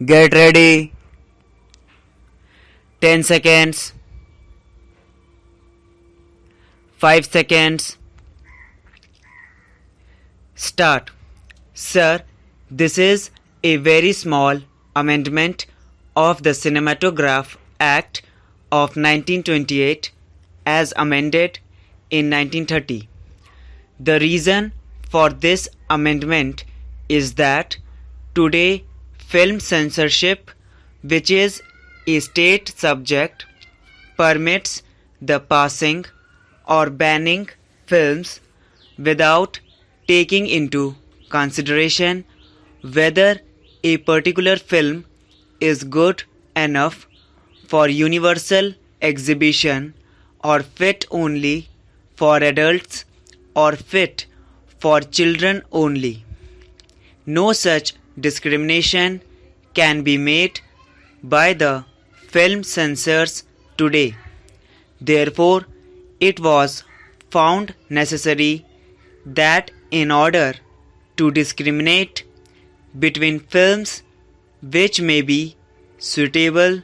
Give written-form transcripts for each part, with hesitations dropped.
Get ready. 10 seconds. 5 seconds. Start. Sir, this is a very small amendment of the Cinematograph Act of 1928 as amended in 1930. The reason for this amendment is that today film censorship, which is a state subject, permits the passing or banning films without taking into consideration whether a particular film is good enough for universal exhibition or fit only for adults or fit for children only. No such discrimination can be made by the film censors today. Therefore, it was found necessary that in order to discriminate between films which may be suitable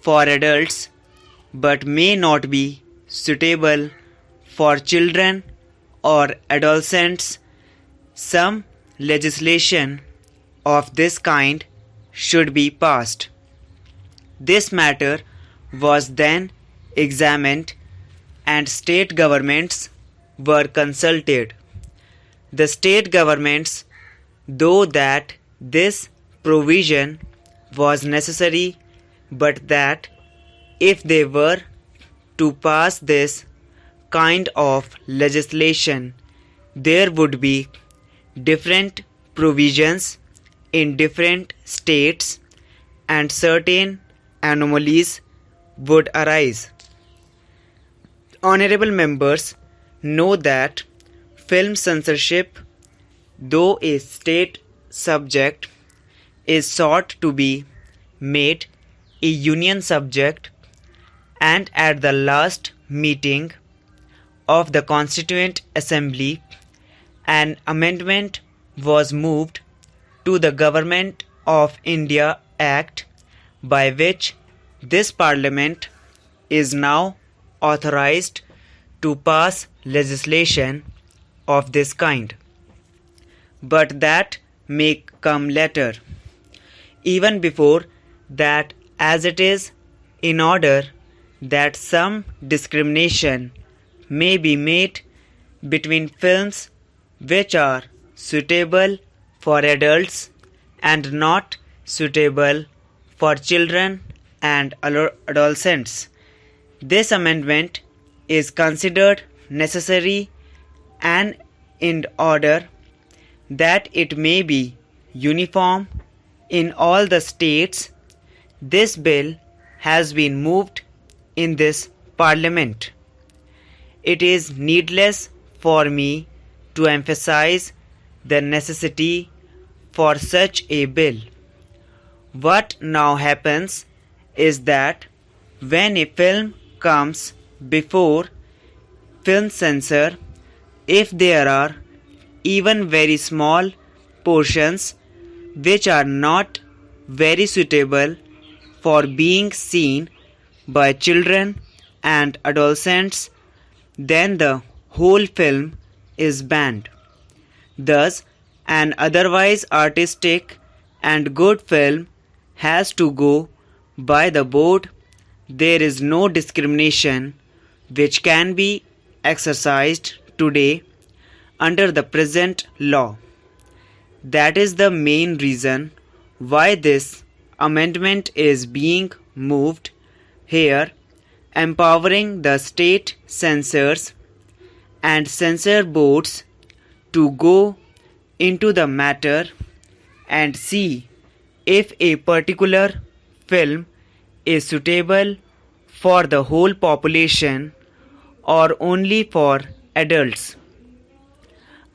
for adults but may not be suitable for children or adolescents, some legislation of this kind should be passed. This matter was then examined and state governments were consulted. The state governments, though that this provision was necessary, but that if they were to pass this kind of legislation, there would be different provisions in different states and certain anomalies would arise. Honorable members know that film censorship, though a state subject, is sought to be made a union subject, and at the last meeting of the Constituent Assembly, an amendment was moved to the Government of India Act by which this Parliament is now authorized to pass legislation of this kind. But that may come later. Even before that, as it is, in order that some discrimination may be made between films which are suitable for adults and not suitable for children and adolescents, this amendment is considered necessary and in order that it may be uniform in all the states. This bill has been moved in this Parliament. It is needless for me to emphasize the necessity for such a bill. What now happens is that when a film comes before film censor, if there are even very small portions which are not very suitable for being seen by children and adolescents, then the whole film is banned. Thus, an otherwise artistic and good film has to go by the board. There is no discrimination which can be exercised today under the present law. That is the main reason why this amendment is being moved here, empowering the state censors and censor boards to go into the matter and see if a particular film is suitable for the whole population or only for adults.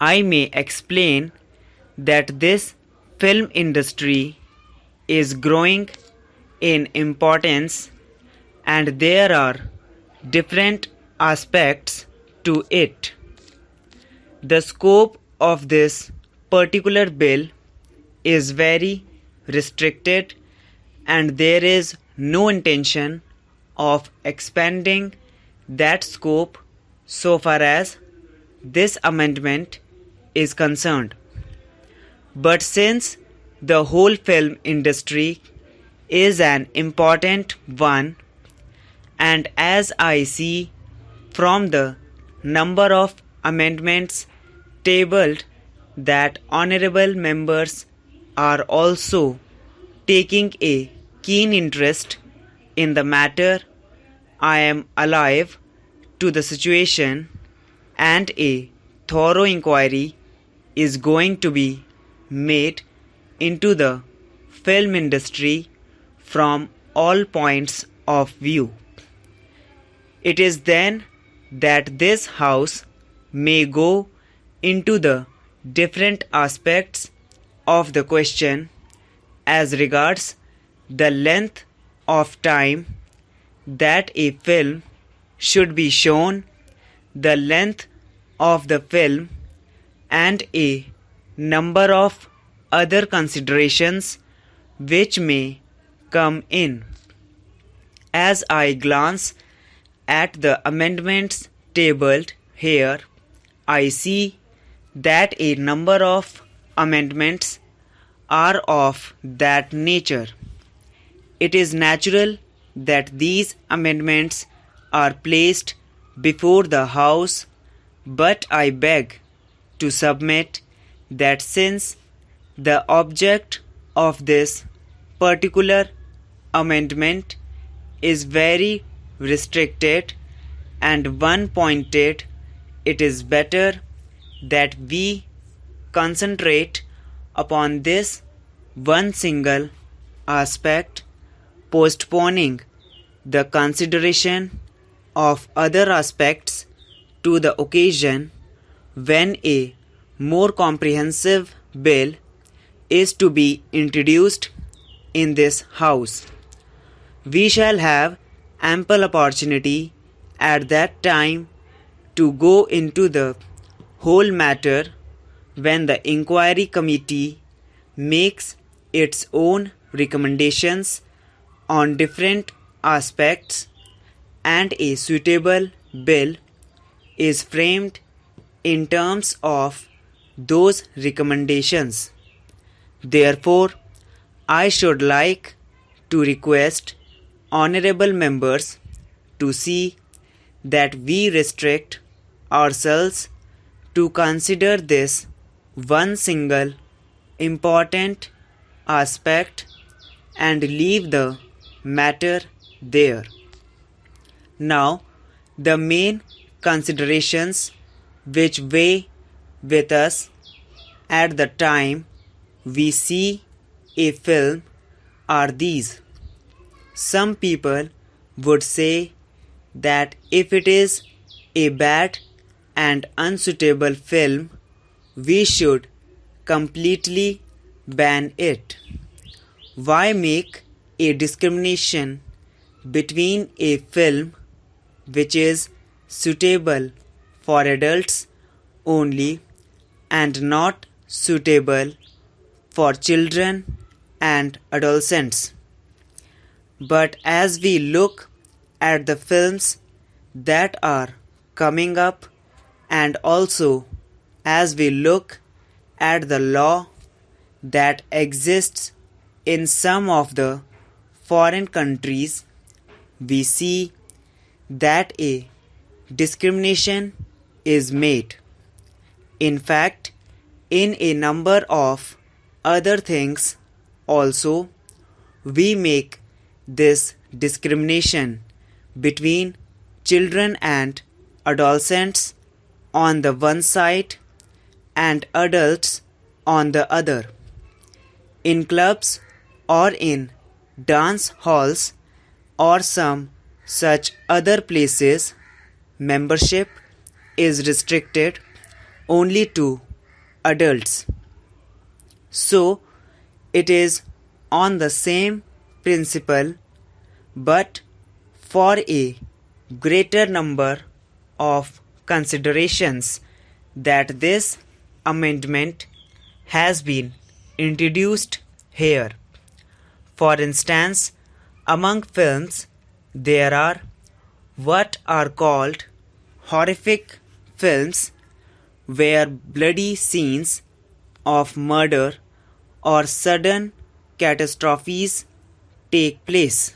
I may explain that this film industry is growing in importance and there are different aspects to it. The scope of this particular bill is very restricted, and there is no intention of expanding that scope so far as this amendment is concerned. But since the whole film industry is an important one, and as I see from the number of amendments tabled that honorable members are also taking a keen interest in the matter, I am alive to the situation, and a thorough inquiry is going to be made into the film industry from all points of view. It is then that this house may go into the different aspects of the question as regards the length of time that a film should be shown, the length of the film, and a number of other considerations which may come in. As I glance at the amendments tabled here, I see that a number of amendments are of that nature. It is natural that these amendments are placed before the House, but I beg to submit that since the object of this particular amendment is very restricted and one-pointed, it is better that we concentrate upon this one single aspect, postponing the consideration of other aspects to the occasion when a more comprehensive bill is to be introduced in this House. We shall have ample opportunity at that time to go into the whole matter when the inquiry committee makes its own recommendations on different aspects and a suitable bill is framed in terms of those recommendations. Therefore, I should like to request honorable members to see that we restrict ourselves to consider this one single important aspect and leave the matter there. Now, the main considerations which weigh with us at the time we see a film are these. Some people would say that if it is a bad and unsuitable film, we should completely ban it. Why make a discrimination between a film which is suitable for adults only and not suitable for children and adolescents? But as we look at the films that are coming up, and also as we look at the law that exists in some of the foreign countries, we see that a discrimination is made. In fact, in a number of other things also, we make this discrimination between children and adolescents on the one side and adults on the other. In clubs or in dance halls or some such other places, membership is restricted only to adults. So, it is on the same principle, but for a greater number of considerations that this amendment has been introduced here. For instance, among films, there are what are called horrific films, where bloody scenes of murder or sudden catastrophes take place.